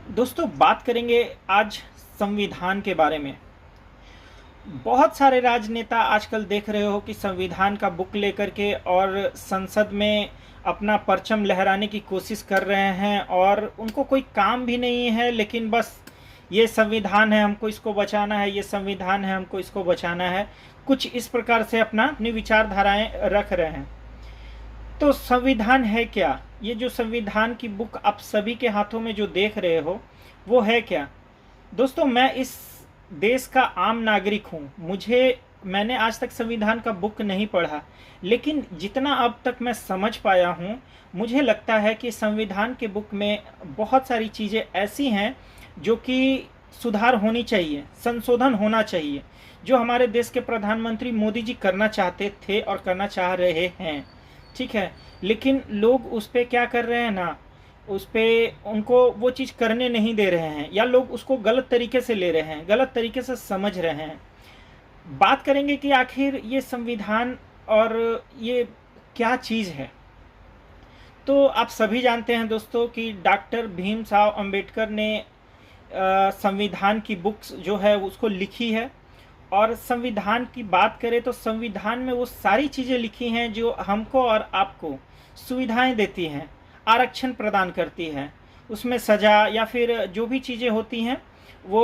दोस्तों बात करेंगे आज संविधान के बारे में। बहुत सारे राजनेता आजकल देख रहे हो कि संविधान का बुक लेकर के और संसद में अपना परचम लहराने की कोशिश कर रहे हैं और उनको कोई काम भी नहीं है, लेकिन बस ये संविधान है, हमको इसको बचाना है, ये संविधान है, हमको इसको बचाना है। कुछ इस प्रकार से अपनी विचारधाराएं रख रहे हैं। तो संविधान है क्या? ये जो संविधान की बुक आप सभी के हाथों में जो देख रहे हो वो है क्या? दोस्तों, मैं इस देश का आम नागरिक हूँ। मैंने आज तक संविधान का बुक नहीं पढ़ा, लेकिन जितना अब तक मैं समझ पाया हूँ, मुझे लगता है कि संविधान के बुक में बहुत सारी चीज़ें ऐसी हैं जो कि सुधार होनी चाहिए, संशोधन होना चाहिए, जो हमारे देश के प्रधानमंत्री मोदी जी करना चाहते थे और करना चाह रहे हैं। ठीक है, लेकिन लोग उस पर क्या कर रहे हैं ना, उस पर उनको वो चीज़ करने नहीं दे रहे हैं, या लोग उसको गलत तरीके से ले रहे हैं, गलत तरीके से समझ रहे हैं। बात करेंगे कि आखिर ये संविधान और ये क्या चीज़ है। तो आप सभी जानते हैं दोस्तों कि डॉक्टर भीमराव अंबेडकर ने संविधान की बुक्स जो है उसको लिखी है। और संविधान की बात करें तो संविधान में वो सारी चीज़ें लिखी हैं जो हमको और आपको सुविधाएं देती हैं, आरक्षण प्रदान करती है। उसमें सज़ा या फिर जो भी चीज़ें होती हैं वो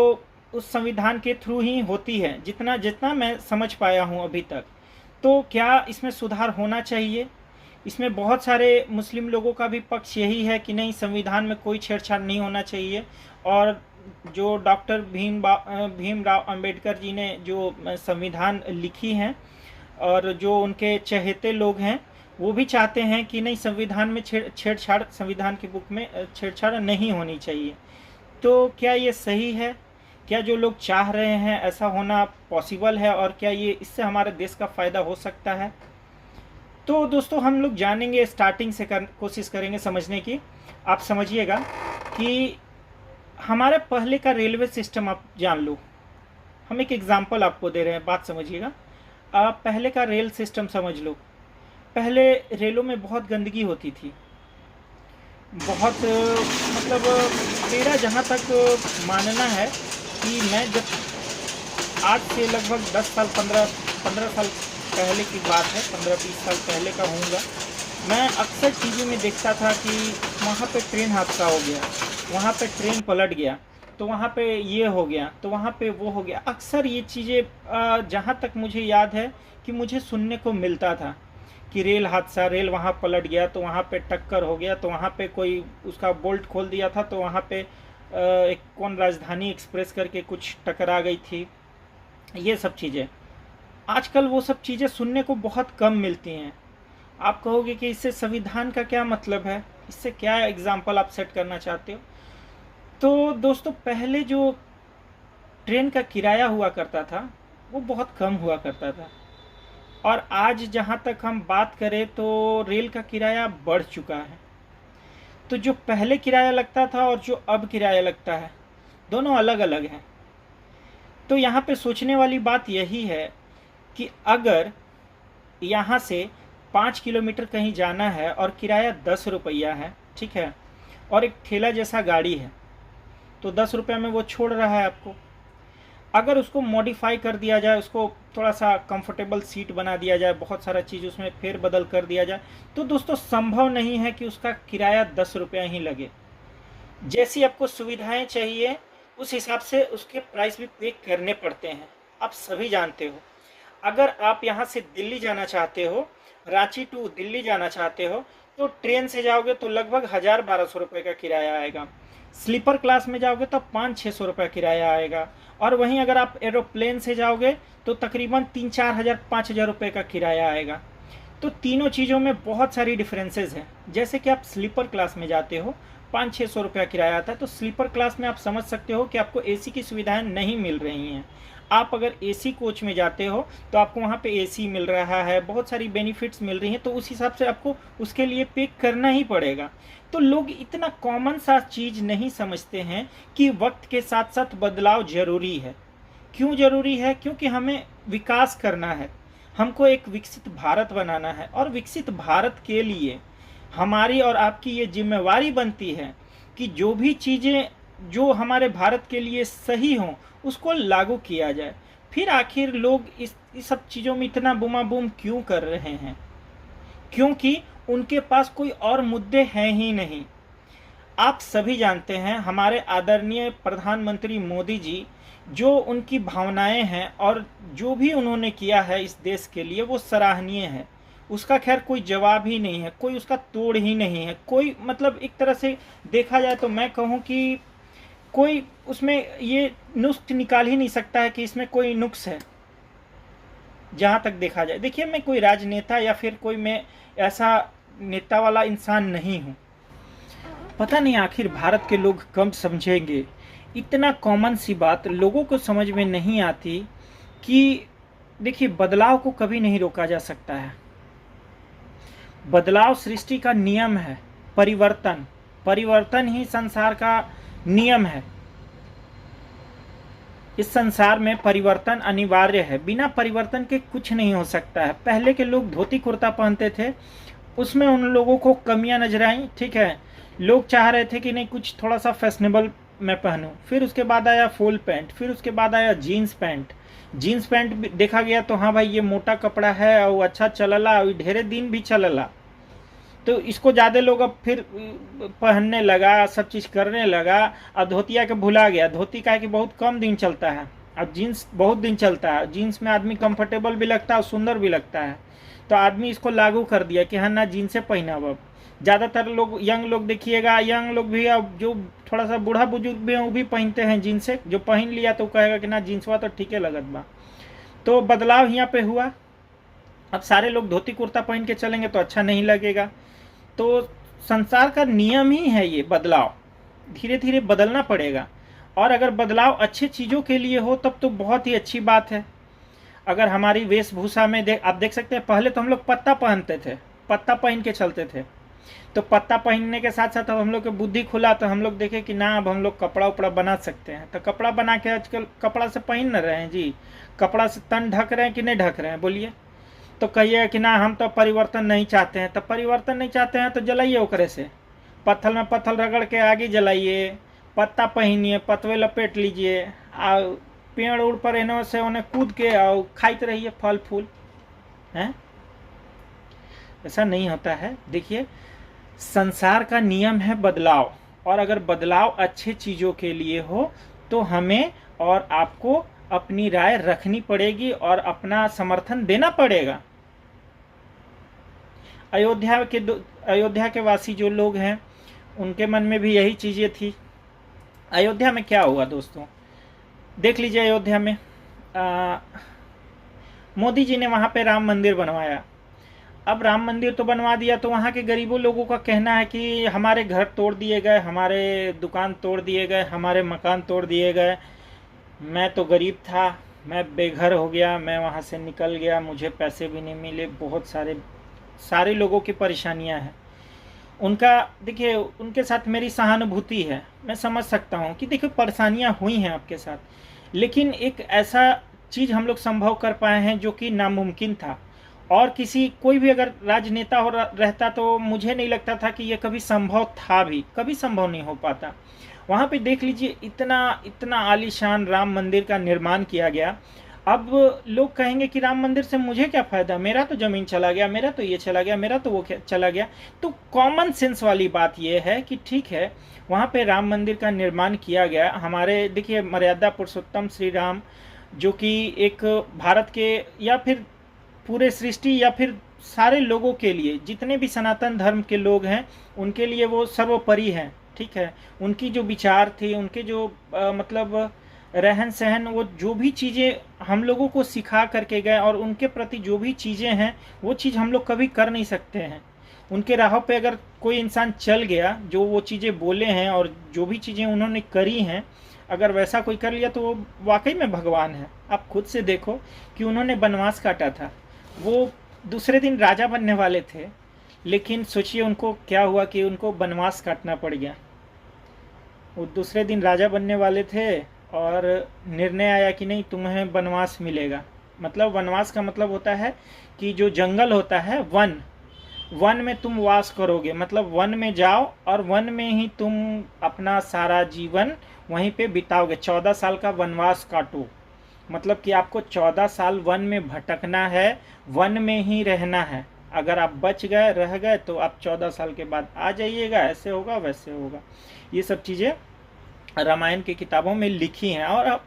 उस संविधान के थ्रू ही होती है, जितना जितना मैं समझ पाया हूँ अभी तक। तो क्या इसमें सुधार होना चाहिए? इसमें बहुत सारे मुस्लिम लोगों का भी पक्ष यही है कि नहीं, संविधान में कोई छेड़छाड़ नहीं होना चाहिए। और जो डॉक्टर भीमराव अंबेडकर जी ने जो संविधान लिखी हैं और जो उनके चहेते लोग हैं, वो भी चाहते हैं कि नहीं, संविधान में छेड़छाड़, संविधान की बुक में छेड़छाड़ नहीं होनी चाहिए। तो क्या ये सही है? क्या जो लोग चाह रहे हैं ऐसा होना पॉसिबल है? और क्या ये इससे हमारे देश का फ़ायदा हो सकता है? तो दोस्तों हम लोग जानेंगे, स्टार्टिंग से कोशिश करेंगे समझने की। आप समझिएगा कि हमारे पहले का रेलवे सिस्टम आप जान लो। हम एक एग्जांपल आपको दे रहे हैं, बात समझिएगा। आप पहले का रेल सिस्टम समझ लो। पहले रेलों में बहुत गंदगी होती थी, बहुत मतलब मेरा जहाँ तक मानना है कि मैं जब आज से लगभग 10 साल 15 साल पहले की बात है, 15-20 साल पहले का होऊंगा, मैं अक्सर टीवी में देखता था कि वहाँ पे ट्रेन हादसा हो गया, वहाँ पे ट्रेन पलट गया, तो वहाँ पे ये हो गया, तो वहाँ पे वो हो गया। अक्सर ये चीज़ें जहाँ तक मुझे याद है कि मुझे सुनने को मिलता था कि रेल हादसा, रेल वहाँ पलट गया, तो वहाँ पे टक्कर हो गया, तो वहाँ पे कोई उसका बोल्ट खोल दिया था, तो वहाँ पे एक कौन राजधानी एक्सप्रेस करके कुछ टकरा गई थी। ये सब चीज़ें आजकल वो सब चीज़ें सुनने को बहुत कम मिलती हैं। आप कहोगे कि इससे संविधान का क्या मतलब है, इससे क्या एग्जाम्पल आप सेट करना चाहते हो? तो दोस्तों, पहले जो ट्रेन का किराया हुआ करता था वो बहुत कम हुआ करता था, और आज जहाँ तक हम बात करें तो रेल का किराया बढ़ चुका है। तो जो पहले किराया लगता था और जो अब किराया लगता है, दोनों अलग अलग हैं। तो यहाँ पे सोचने वाली बात यही है कि अगर यहाँ से 5 किलोमीटर कहीं जाना है और किराया 10 रुपया है, ठीक है, और एक ठेला जैसा गाड़ी है, तो 10 रुपये में वो छोड़ रहा है आपको। अगर उसको मॉडिफाई कर दिया जाए, उसको थोड़ा सा कंफर्टेबल सीट बना दिया जाए, बहुत सारा चीज़ उसमें फेर बदल कर दिया जाए, तो दोस्तों संभव नहीं है कि उसका किराया 10 रुपया ही लगे। जैसी आपको सुविधाएं चाहिए उस हिसाब से उसके प्राइस भी पे करने पड़ते हैं, आप सभी जानते हो। अगर आप यहाँ से दिल्ली जाना चाहते हो, रांची टू दिल्ली जाना चाहते हो, तो ट्रेन से जाओगे तो लगभग 1000-1200 रुपये का किराया आएगा। स्लीपर क्लास में जाओगे तो 500-600 रुपये किराया आएगा। और वहीं अगर आप एरोप्लेन से जाओगे तो तकरीबन 3-4 हज़ार 5,000 रुपये का किराया आएगा। तो तीनों चीज़ों में बहुत सारी डिफरेंसेस हैं। जैसे कि आप स्लीपर क्लास में जाते हो, 500-600 रुपया किराया आता है, तो स्लीपर क्लास में आप समझ सकते हो कि आपको एसी की सुविधाएं नहीं मिल रही हैं। आप अगर एसी कोच में जाते हो तो आपको वहाँ पे एसी मिल रहा है, बहुत सारी बेनिफिट्स मिल रही हैं, तो उस हिसाब से आपको उसके लिए पे करना ही पड़ेगा। तो लोग इतना कॉमन सा चीज़ नहीं समझते हैं कि वक्त के साथ साथ बदलाव ज़रूरी है। क्यों ज़रूरी है? क्योंकि हमें विकास करना है, हमको एक विकसित भारत बनाना है, और विकसित भारत के लिए हमारी और आपकी ये जिम्मेवारी बनती है कि जो भी चीज़ें जो हमारे भारत के लिए सही हो उसको लागू किया जाए। फिर आखिर लोग इस सब चीज़ों में इतना बूमा बूम क्यों कर रहे हैं? क्योंकि उनके पास कोई और मुद्दे हैं ही नहीं। आप सभी जानते हैं हमारे आदरणीय प्रधानमंत्री मोदी जी, जो उनकी भावनाएं हैं और जो भी उन्होंने किया है इस देश के लिए वो सराहनीय है। उसका खैर कोई जवाब ही नहीं है, कोई उसका तोड़ ही नहीं है। कोई मतलब एक तरह से देखा जाए तो मैं कहूँ कि कोई उसमें ये नुस्ख निकाल ही नहीं सकता है कि इसमें कोई नुक्स है, जहाँ तक देखा जाए। देखिए, मैं कोई राजनेता या फिर कोई मैं ऐसा नेता वाला इंसान नहीं हूँ। पता नहीं आखिर भारत के लोग कब समझेंगे। इतना कॉमन सी बात लोगों को समझ में नहीं आती कि देखिए, बदलाव को कभी नहीं रोका जा सकता है। बदलाव सृष्टि का नियम है। परिवर्तन परिवर्तन ही संसार का नियम है। इस संसार में परिवर्तन अनिवार्य है। बिना परिवर्तन के कुछ नहीं हो सकता है। पहले के लोग धोती कुर्ता पहनते थे, उसमें उन लोगों को कमियां नजर आई, ठीक है। लोग चाह रहे थे कि नहीं कुछ थोड़ा सा फैशनेबल मैं पहनूं। फिर उसके बाद आया फुल पैंट, फिर उसके बाद आया जीन्स पैंट। जीन्स पैंट देखा गया तो हाँ भाई, ये मोटा कपड़ा है और अच्छा चलला, ढेरे दिन भी चलला। तो इसको ज़्यादा लोग अब फिर पहनने लगा, सब चीज़ करने लगा। अब धोतिया के भुला गया। धोती का है कि बहुत कम दिन चलता है, अब जीन्स बहुत दिन चलता है। जीन्स में आदमी कंफर्टेबल भी लगता है और सुंदर भी लगता है। तो आदमी इसको लागू कर दिया कि हाँ ना, जीन्स पहना। अब ज़्यादातर लोग, यंग लोग देखिएगा, यंग लोग भी अब जो थोड़ा सा बूढ़ा बुजुर्ग भी हैं वो भी पहनते हैं जीन्स। जो पहन लिया तो कहेगा कि ना जीन्सवा तो ठीक है लगत बा। तो बदलाव यहाँ पे हुआ। अब सारे लोग धोती कुर्ता पहन के चलेंगे तो अच्छा नहीं लगेगा। तो संसार का नियम ही है ये बदलाव। धीरे धीरे बदलना पड़ेगा। और अगर बदलाव अच्छे चीज़ों के लिए हो तब तो बहुत ही अच्छी बात है। अगर हमारी वेशभूषा में आप देख सकते हैं, पहले तो हम लोग पत्ता पहनते थे, पत्ता पहन के चलते थे। तो पत्ता पहनने के साथ साथ अब हम लोग की बुद्धि खुला, तो हम लोग देखे कि ना अब हम लोग कपड़ा उपड़ा बना सकते हैं। तो कपड़ा बना के आजकल कपड़ा से पहन न रहे हैं जी। कपड़ा से तन ढक रहे हैं कि नहीं ढक रहे हैं, बोलिए। तो कहिए कि ना हम तो परिवर्तन नहीं चाहते हैं। तो परिवर्तन नहीं चाहते हैं तो जलाइए ओकरे से, पत्थर में पत्थर रगड़ के आगे जलाइए, पत्ता पहनिए, पतवे लपेट लीजिए, आ पेड़ उड़ पर एनो से उन्हें कूद के आओ खाते रहिए फल फूल हैं। ऐसा नहीं होता है। देखिए, संसार का नियम है बदलाव। और अगर बदलाव अच्छे चीज़ों के लिए हो तो हमें और आपको अपनी राय रखनी पड़ेगी और अपना समर्थन देना पड़ेगा। अयोध्या के वासी जो लोग हैं उनके मन में भी यही चीज़ें थी। अयोध्या में क्या हुआ दोस्तों, देख लीजिए। अयोध्या में मोदी जी ने वहाँ पे राम मंदिर बनवाया। अब राम मंदिर तो बनवा दिया तो वहाँ के गरीबों लोगों का कहना है कि हमारे घर तोड़ दिए गए, हमारे दुकान तोड़ दिए गए, हमारे मकान तोड़ दिए गए। मैं तो गरीब था, मैं बेघर हो गया, मैं वहाँ से निकल गया, मुझे पैसे भी नहीं मिले। बहुत सारे लोगों की परेशानियाँ हैं। उनका देखिए, उनके साथ मेरी सहानुभूति है। मैं समझ सकता हूँ कि देखिए परेशानियाँ हुई हैं आपके साथ, लेकिन एक ऐसा चीज़ हम लोग संभव कर पाए हैं जो कि नामुमकिन था। और कोई भी अगर राजनेता रहता तो मुझे नहीं लगता था कि ये कभी संभव था, भी कभी संभव नहीं हो पाता। वहाँ पे देख लीजिए, इतना आलीशान राम मंदिर का निर्माण किया गया। अब लोग कहेंगे कि राम मंदिर से मुझे क्या फ़ायदा, मेरा तो ज़मीन चला गया, मेरा तो ये चला गया, मेरा तो वो चला गया। तो कॉमन सेंस वाली बात ये है कि ठीक है, वहाँ पे राम मंदिर का निर्माण किया गया। हमारे देखिए मर्यादा पुरुषोत्तम श्री राम, जो कि एक भारत के या फिर पूरे सृष्टि या फिर सारे लोगों के लिए, जितने भी सनातन धर्म के लोग हैं उनके लिए वो सर्वोपरि हैं, ठीक है। उनकी जो विचार थी, उनके जो मतलब रहन सहन, वो जो भी चीज़ें हम लोगों को सिखा करके गए और उनके प्रति जो भी चीज़ें हैं वो चीज़ हम लोग कभी कर नहीं सकते हैं। उनके राहों पे अगर कोई इंसान चल गया, जो वो चीज़ें बोले हैं और जो भी चीज़ें उन्होंने करी हैं, अगर वैसा कोई कर लिया तो वो वाकई में भगवान है। आप खुद से देखो कि उन्होंने वनवास काटा था। वो दूसरे दिन राजा बनने वाले थे, लेकिन सोचिए उनको क्या हुआ कि उनको वनवास काटना पड़ गया। वो दूसरे दिन राजा बनने वाले थे और निर्णय आया कि नहीं, तुम्हें वनवास मिलेगा। मतलब वनवास का मतलब होता है कि जो जंगल होता है, वन, वन में तुम वास करोगे, मतलब वन में जाओ और वन में ही तुम अपना सारा जीवन वहीं पे बिताओगे। 14 साल का वनवास काटो, मतलब कि आपको 14 साल वन में भटकना है, वन में ही रहना है। अगर आप बच गए, रह गए, तो आप 14 साल के बाद आ जाइएगा, ऐसे होगा वैसे होगा। ये सब चीज़ें रामायण की किताबों में लिखी हैं, और अब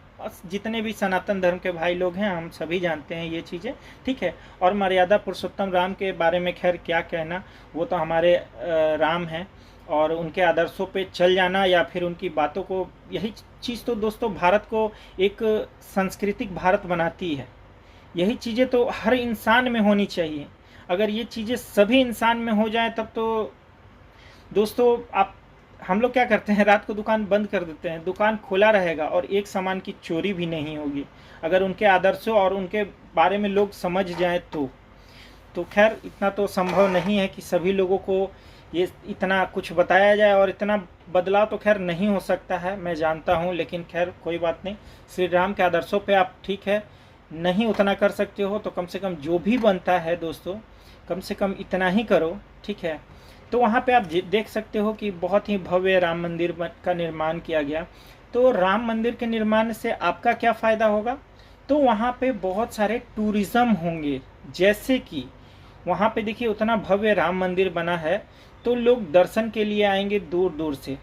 जितने भी सनातन धर्म के भाई लोग हैं हम सभी जानते हैं ये चीज़ें, ठीक है। और मर्यादा पुरुषोत्तम राम के बारे में खैर क्या कहना, वो तो हमारे राम हैं, और उनके आदर्शों पे चल जाना या फिर उनकी बातों को, यही चीज़ तो दोस्तों भारत को एक सांस्कृतिक भारत बनाती है। यही चीज़ें तो हर इंसान में होनी चाहिए। अगर ये चीज़ें सभी इंसान में हो जाए तब तो दोस्तों आप, हम लोग क्या करते हैं, रात को दुकान बंद कर देते हैं, दुकान खुला रहेगा और एक सामान की चोरी भी नहीं होगी, अगर उनके आदर्शों और उनके बारे में लोग समझ जाएं तो खैर इतना तो संभव नहीं है कि सभी लोगों को ये इतना कुछ बताया जाए, और इतना बदलाव तो खैर नहीं हो सकता है, मैं जानता हूँ, लेकिन खैर कोई बात नहीं। श्री राम के आदर्शों पे आप ठीक है नहीं उतना कर सकते हो तो कम से कम जो भी बनता है दोस्तों, कम से कम इतना ही करो, ठीक है। तो वहाँ पे आप देख सकते हो कि बहुत ही भव्य राम मंदिर का निर्माण किया गया। तो राम मंदिर के निर्माण से आपका क्या फ़ायदा होगा, तो वहाँ पे बहुत सारे टूरिज़्म होंगे। जैसे कि वहाँ पे देखिए उतना भव्य राम मंदिर बना है, तो लोग दर्शन के लिए आएंगे दूर दूर से।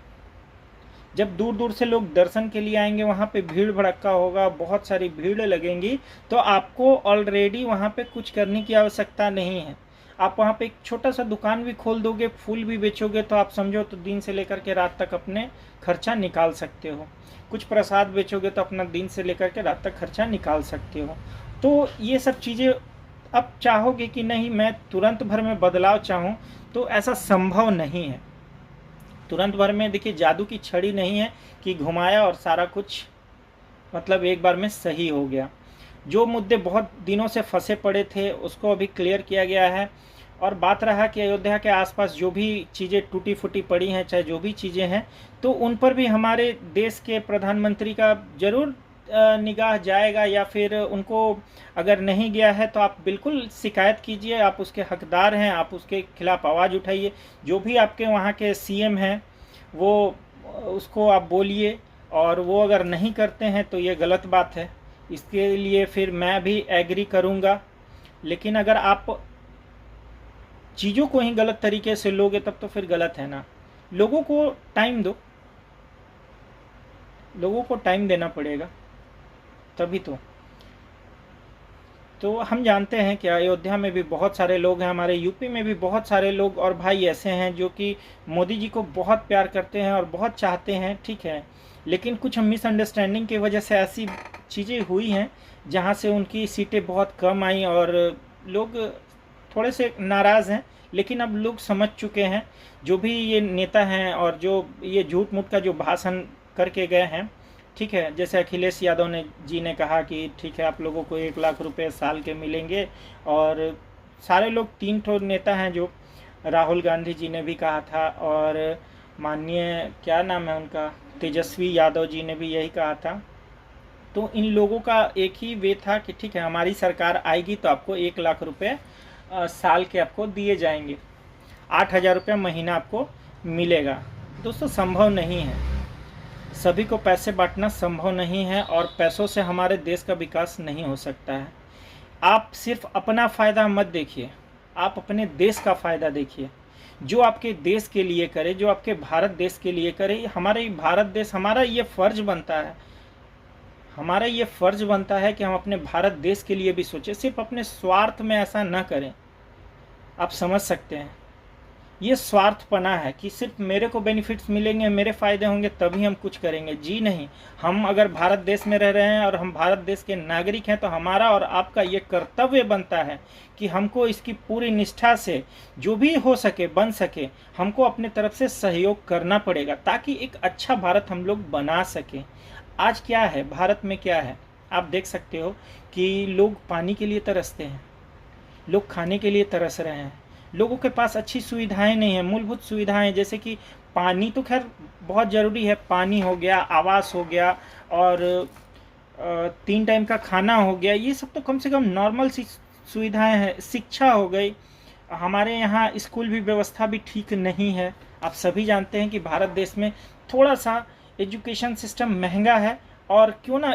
जब दूर दूर से लोग दर्शन के लिए आएंगे, वहाँ पे भीड़ भड़क्का होगा, बहुत सारी भीड़ लगेंगी, तो आपको ऑलरेडी वहाँ पे कुछ करने की आवश्यकता नहीं है। आप वहाँ पे एक छोटा सा दुकान भी खोल दोगे, फूल भी बेचोगे, तो आप समझो तो दिन से लेकर के रात तक अपने खर्चा निकाल सकते हो। कुछ प्रसाद बेचोगे तो अपना दिन से लेकर के रात तक खर्चा निकाल सकते हो। तो ये सब चीज़ें अब चाहोगे कि नहीं मैं तुरंत भर में बदलाव चाहूँ, तो ऐसा संभव नहीं है। तुरंत भर में देखिए जादू की छड़ी नहीं है कि घुमाया और सारा कुछ मतलब एक बार में सही हो गया। जो मुद्दे बहुत दिनों से फंसे पड़े थे उसको अभी क्लियर किया गया है। और बात रहा कि अयोध्या के आसपास जो भी चीज़ें टूटी फूटी पड़ी हैं, चाहे जो भी चीज़ें हैं, तो उन पर भी हमारे देश के प्रधानमंत्री का ज़रूर निगाह जाएगा, या फिर उनको अगर नहीं गया है तो आप बिल्कुल शिकायत कीजिए, आप उसके हकदार हैं, आप उसके खिलाफ़ आवाज़ उठाइए। जो भी आपके वहाँ के सीएम हैं वो उसको आप बोलिए, और वो अगर नहीं करते हैं तो ये गलत बात है, इसके लिए फिर मैं भी एग्री करूँगा। लेकिन अगर आप चीज़ों को ही गलत तरीके से लोगे तब तो फिर गलत है ना। लोगों को टाइम दो, लोगों को टाइम देना पड़ेगा तभी तो हम जानते हैं कि अयोध्या में भी बहुत सारे लोग हैं, हमारे यूपी में भी बहुत सारे लोग और भाई ऐसे हैं जो कि मोदी जी को बहुत प्यार करते हैं और बहुत चाहते हैं, ठीक है। लेकिन कुछ मिसअंडरस्टैंडिंग की वजह से ऐसी चीज़ें हुई हैं जहां से उनकी सीटें बहुत कम आई और लोग थोड़े से नाराज़ हैं। लेकिन अब लोग समझ चुके हैं, जो भी ये नेता हैं और जो ये झूठ मूठ का जो भाषण करके गए हैं, ठीक है। जैसे अखिलेश यादव ने जी ने कहा कि ठीक है आप लोगों को 1 लाख रुपए साल के मिलेंगे, और सारे लोग 3 ठो नेता हैं, जो राहुल गांधी जी ने भी कहा था, और माननीय क्या नाम है उनका, तेजस्वी यादव जी ने भी यही कहा था। तो इन लोगों का एक ही वे था कि ठीक है हमारी सरकार आएगी तो आपको 1 लाख रुपए साल के आपको दिए जाएंगे, 8,000 रुपये महीना आपको मिलेगा। दोस्तों संभव नहीं है, सभी को पैसे बांटना संभव नहीं है, और पैसों से हमारे देश का विकास नहीं हो सकता है। आप सिर्फ अपना फ़ायदा मत देखिए, आप अपने देश का फ़ायदा देखिए। जो आपके देश के लिए करे, जो आपके भारत देश के लिए करे, हमारे भारत देश, हमारा ये फ़र्ज बनता है, हमारा ये फ़र्ज बनता है कि हम अपने भारत देश के लिए भी सोचें, सिर्फ अपने स्वार्थ में ऐसा न करें। आप समझ सकते हैं, ये स्वार्थपना है कि सिर्फ मेरे को बेनिफिट्स मिलेंगे, मेरे फ़ायदे होंगे तभी हम कुछ करेंगे। जी नहीं, हम अगर भारत देश में रह रहे हैं और हम भारत देश के नागरिक हैं तो हमारा और आपका ये कर्तव्य बनता है कि हमको इसकी पूरी निष्ठा से जो भी हो सके बन सके, हमको अपने तरफ से सहयोग करना पड़ेगा, ताकि एक अच्छा भारत हम लोग बना सकें। आज क्या है भारत में, क्या है आप देख सकते हो कि लोग पानी के लिए तरसते हैं, लोग खाने के लिए तरस रहे हैं, लोगों के पास अच्छी सुविधाएं नहीं है, मूलभूत सुविधाएं जैसे कि पानी तो खैर बहुत ज़रूरी है, पानी हो गया, आवास हो गया, और 3 टाइम का खाना हो गया, ये सब तो कम से कम नॉर्मल सी सुविधाएं हैं। शिक्षा हो गई, हमारे यहाँ स्कूल भी व्यवस्था भी ठीक नहीं है। आप सभी जानते हैं कि भारत देश में थोड़ा सा एजुकेशन सिस्टम महंगा है, और क्यों ना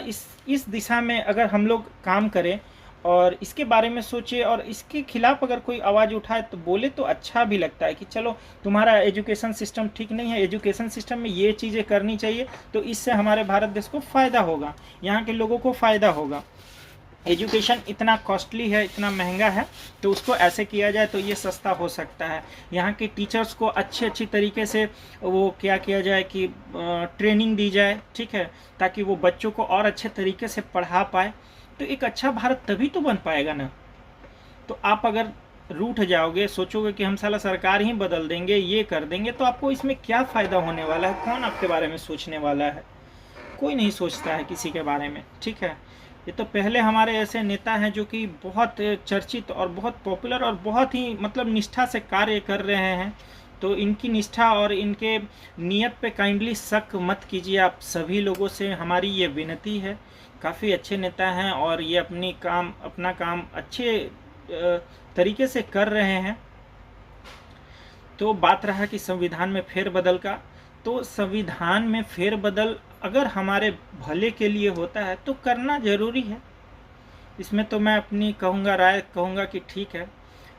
इस दिशा में अगर हम लोग काम करें और इसके बारे में सोचे और इसके खिलाफ अगर कोई आवाज़ उठाए तो बोले तो अच्छा भी लगता है कि चलो तुम्हारा एजुकेशन सिस्टम ठीक नहीं है, एजुकेशन सिस्टम में ये चीज़ें करनी चाहिए, तो इससे हमारे भारत देश को फ़ायदा होगा, यहाँ के लोगों को फ़ायदा होगा। एजुकेशन इतना कॉस्टली है, इतना महंगा है, तो उसको ऐसे किया जाए तो ये सस्ता हो सकता है। यहाँ के टीचर्स को अच्छी तरीके से वो क्या किया जाए कि ट्रेनिंग दी जाए, ठीक है, ताकि वो बच्चों को और अच्छे तरीके से पढ़ा पाए, तो एक अच्छा भारत तभी तो बन पाएगा ना। तो आप अगर रूठ जाओगे, सोचोगे कि हम साला सरकार ही बदल देंगे, ये कर देंगे, तो आपको इसमें क्या फ़ायदा होने वाला है? कौन आपके बारे में सोचने वाला है? कोई नहीं सोचता है किसी के बारे में, ठीक है। ये तो पहले हमारे ऐसे नेता हैं जो कि बहुत चर्चित और बहुत पॉपुलर और बहुत ही मतलब निष्ठा से कार्य कर रहे हैं, तो इनकी निष्ठा और इनके नियत पे काइंडली शक मत कीजिए। आप सभी लोगों से हमारी ये विनती है। काफ़ी अच्छे नेता हैं और ये अपना काम अच्छे तरीके से कर रहे हैं। तो बात रहा कि संविधान में फेरबदल का, तो संविधान में फेरबदल अगर हमारे भले के लिए होता है तो करना ज़रूरी है। इसमें तो मैं अपनी राय कहूँगा कि ठीक है,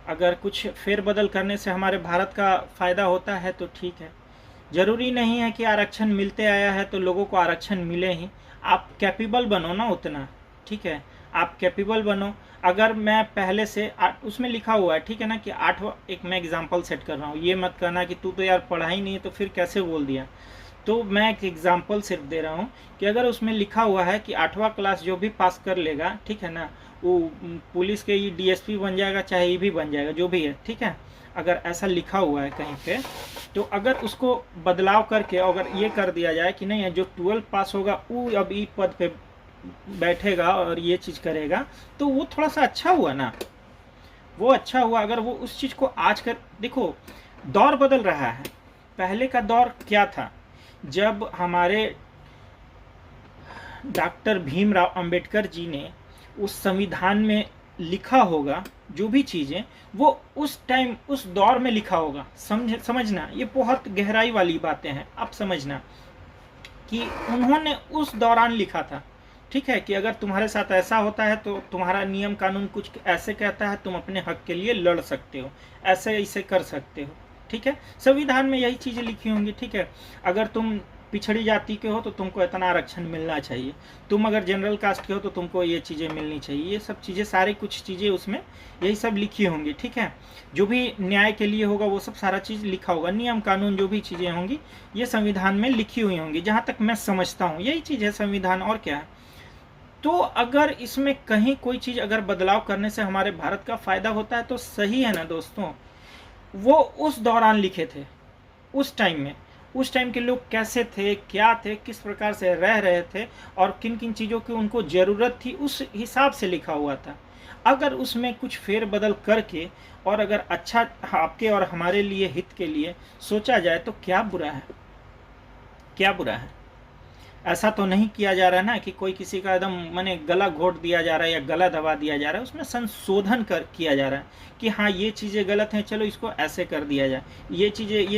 अगर कुछ फेरबदल करने से हमारे भारत का फ़ायदा होता है तो ठीक है। ज़रूरी नहीं है कि आरक्षण मिलते आया है तो लोगों को आरक्षण मिले ही। आप कैपेबल बनो ना उतना, ठीक है, आप कैपेबल बनो। अगर मैं पहले से उसमें लिखा हुआ है, ठीक है ना, कि 8वां, एक मैं एग्जांपल सेट कर रहा हूँ, ये मत कहना कि तू तो यार पढ़ा ही नहीं है तो फिर कैसे बोल दिया। तो मैं एक एग्जांपल सिर्फ दे रहा हूँ कि अगर उसमें लिखा हुआ है कि 8वां क्लास जो भी पास कर लेगा, ठीक है ना, वो पुलिस के डीएसपी बन जाएगा, चाहे ये भी बन जाएगा, जो भी है, ठीक है। अगर ऐसा लिखा हुआ है कहीं पे, तो अगर उसको बदलाव करके अगर ये कर दिया जाए कि नहीं है, जो 12 पास होगा वो अब ई पद पे बैठेगा और ये चीज़ करेगा, तो वो थोड़ा सा अच्छा हुआ ना, वो अच्छा हुआ। अगर वो उस चीज़ को आज कर देखो, दौर बदल रहा है। पहले का दौर क्या था, जब हमारे डॉक्टर भीमराव अंबेडकर जी ने उस संविधान में लिखा होगा जो भी चीज़ें, वो उस टाइम उस दौर में लिखा होगा। समझना, ये बहुत गहराई वाली बातें हैं। आप समझना कि उन्होंने उस दौरान लिखा था, ठीक है, कि अगर तुम्हारे साथ ऐसा होता है तो तुम्हारा नियम कानून कुछ ऐसे कहता है, तुम अपने हक के लिए लड़ सकते हो, ऐसे कर सकते हो, ठीक है। संविधान में यही चीज़ें लिखी होंगी, ठीक है। अगर तुम पिछड़ी जाति के हो तो तुमको इतना आरक्षण मिलना चाहिए, तुम अगर जनरल कास्ट के हो तो तुमको ये चीज़ें मिलनी चाहिए, ये सब चीज़ें, सारी कुछ चीज़ें उसमें यही सब लिखी होंगी, ठीक है। जो भी न्याय के लिए होगा वो सब सारा चीज़ लिखा होगा, नियम कानून जो भी चीज़ें होंगी ये संविधान में लिखी हुई होंगी, जहाँ तक मैं समझता हूँ यही चीज़ है संविधान, और क्या है। तो अगर इसमें कहीं कोई चीज़ अगर बदलाव करने से हमारे भारत का फ़ायदा होता है तो सही है ना दोस्तों। वो उस दौरान लिखे थे, उस टाइम में, उस टाइम के लोग कैसे थे, क्या थे, किस प्रकार से रह रहे थे और किन किन चीज़ों की उनको ज़रूरत थी, उस हिसाब से लिखा हुआ था। अगर उसमें कुछ फेरबदल करके और अगर अच्छा आपके और हमारे लिए हित के लिए सोचा जाए तो क्या बुरा है, क्या बुरा है। ऐसा तो नहीं किया जा रहा है ना कि कोई किसी का एकदम माने गला घोट दिया जा रहा है या गला दबा दिया जा रहा है। उसमें संशोधन किया जा रहा है कि हाँ ये चीज़ें गलत हैं, चलो इसको ऐसे कर दिया जाए, ये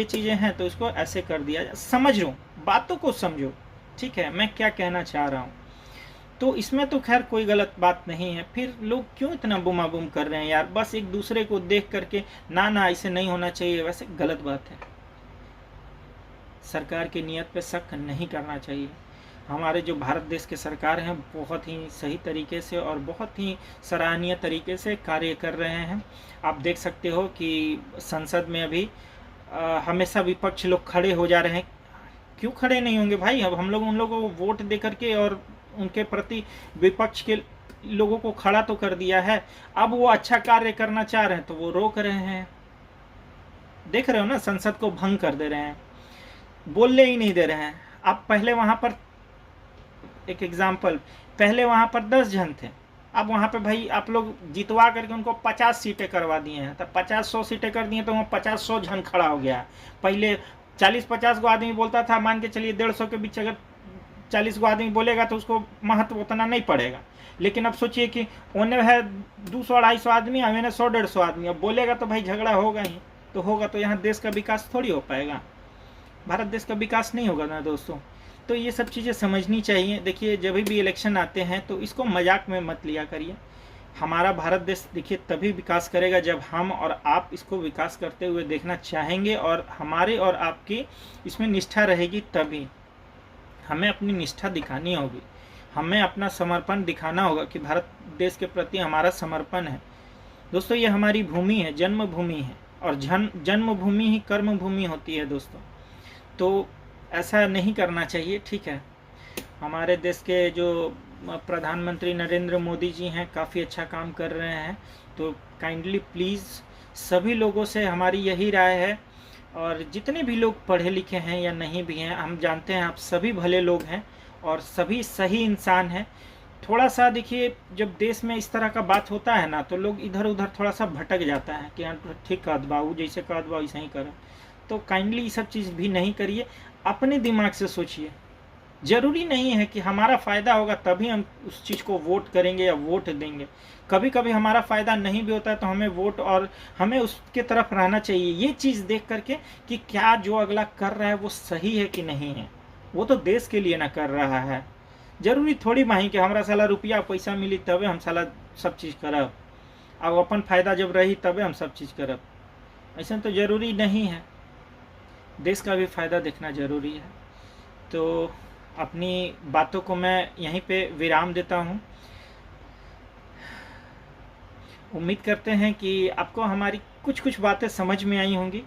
चीज़ें हैं तो इसको ऐसे कर दिया जाए। समझो, बातों को समझो, ठीक है, मैं क्या कहना चाह रहा हूँ। तो इसमें तो खैर कोई गलत बात नहीं है। फिर लोग क्यों इतना बुमा बुम कर रहे हैं यार, बस एक दूसरे को देख करके ना ऐसे नहीं होना चाहिए, वैसे गलत बात है। सरकार की नीयत पे शक नहीं करना चाहिए। हमारे जो भारत देश के सरकार हैं बहुत ही सही तरीके से और बहुत ही सराहनीय तरीके से कार्य कर रहे हैं। आप देख सकते हो कि संसद में अभी हमेशा विपक्ष लोग खड़े हो जा रहे हैं। क्यों खड़े नहीं होंगे भाई, अब हम लोग उन लोगों को वोट दे करके और उनके प्रति विपक्ष के लोगों को खड़ा तो कर दिया है। अब वो अच्छा कार्य करना चाह रहे हैं तो वो रोक रहे हैं। देख रहे हो ना, संसद को भंग कर दे रहे हैं, बोलने ही नहीं दे रहे हैं। अब पहले वहाँ पर एक एग्जाम्पल, पहले वहाँ पर 10 जन थे, अब वहाँ पे भाई आप लोग जितवा करके उनको 50 सीटें करवा दिए हैं, तब 50-100 सीटें कर दी हैं तो वहाँ 50-100 जन खड़ा हो गया। पहले 40-50 को आदमी बोलता था, मान के चलिए 150 के बीच अगर 40 गो आदमी बोलेगा तो उसको महत्व उतना नहीं पड़ेगा। लेकिन अब सोचिए कि उन्हें है 200-250 आदमी, हमें 100-150 आदमी, अब बोलेगा तो भाई झगड़ा होगा ही, तो होगा तो यहाँ देश का विकास थोड़ी हो पाएगा, भारत देश का विकास नहीं होगा ना दोस्तों। तो ये सब चीज़ें समझनी चाहिए। देखिए जब भी इलेक्शन आते हैं तो इसको मजाक में मत लिया करिए। हमारा भारत देश देखिए तभी विकास करेगा जब हम और आप इसको विकास करते हुए देखना चाहेंगे, और हमारे और आपकी इसमें निष्ठा रहेगी। तभी हमें अपनी निष्ठा दिखानी होगी, हमें अपना समर्पण दिखाना होगा कि भारत देश के प्रति हमारा समर्पण है। दोस्तों ये हमारी भूमि है, जन्मभूमि है, और जन्मभूमि ही कर्म भूमि होती है दोस्तों। तो ऐसा नहीं करना चाहिए, ठीक है। हमारे देश के जो प्रधानमंत्री नरेंद्र मोदी जी हैं, काफ़ी अच्छा काम कर रहे हैं। तो काइंडली प्लीज़ सभी लोगों से हमारी यही राय है, और जितने भी लोग पढ़े लिखे हैं या नहीं भी हैं, हम जानते हैं आप सभी भले लोग हैं और सभी सही इंसान हैं। थोड़ा सा देखिए जब देश में इस तरह का बात होता है ना, तो लोग इधर उधर थोड़ा सा भटक जाता है कि हाँ ठीक कह बाबू, जैसे कह बाबू ऐसा ही करें। तो काइंडली ये सब चीज़ भी नहीं करिए, अपने दिमाग से सोचिए। जरूरी नहीं है कि हमारा फ़ायदा होगा तभी हम उस चीज़ को वोट करेंगे या वोट देंगे। कभी कभी हमारा फ़ायदा नहीं भी होता है तो हमें वोट और हमें उसके तरफ रहना चाहिए, ये चीज़ देख करके कि क्या जो अगला कर रहा है वो सही है कि नहीं है। वो तो देश के लिए ना कर रहा है। जरूरी थोड़ी माही कि हमारा साला रुपया पैसा मिली तबे हम साला सब चीज़ करब, अब अपन फ़ायदा जब रही तबे हम सब चीज़ करब, ऐसा तो ज़रूरी नहीं है। देश का भी फ़ायदा देखना ज़रूरी है। तो अपनी बातों को मैं यहीं पे विराम देता हूँ। उम्मीद करते हैं कि आपको हमारी कुछ बातें समझ में आई होंगी,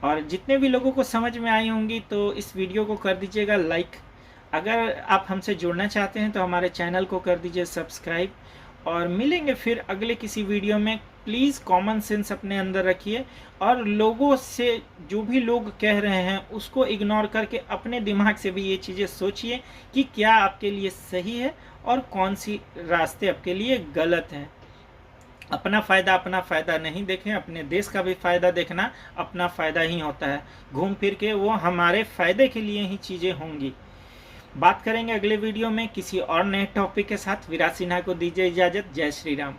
और जितने भी लोगों को समझ में आई होंगी तो इस वीडियो को कर दीजिएगा लाइक। अगर आप हमसे जुड़ना चाहते हैं तो हमारे चैनल को कर दीजिए सब्सक्राइब, और मिलेंगे फिर अगले किसी वीडियो में। प्लीज़ कॉमन सेंस अपने अंदर रखिए, और लोगों से जो भी लोग कह रहे हैं उसको इग्नोर करके अपने दिमाग से भी ये चीज़ें सोचिए कि क्या आपके लिए सही है और कौन सी रास्ते आपके लिए गलत हैं। अपना फ़ायदा नहीं देखें, अपने देश का भी फ़ायदा देखना अपना फ़ायदा ही होता है। घूम फिर के वो हमारे फ़ायदे के लिए ही चीज़ें होंगी। बात करेंगे अगले वीडियो में किसी और नए टॉपिक के साथ। विराट सिन्हा को दीजिए इजाज़त। जय श्री राम।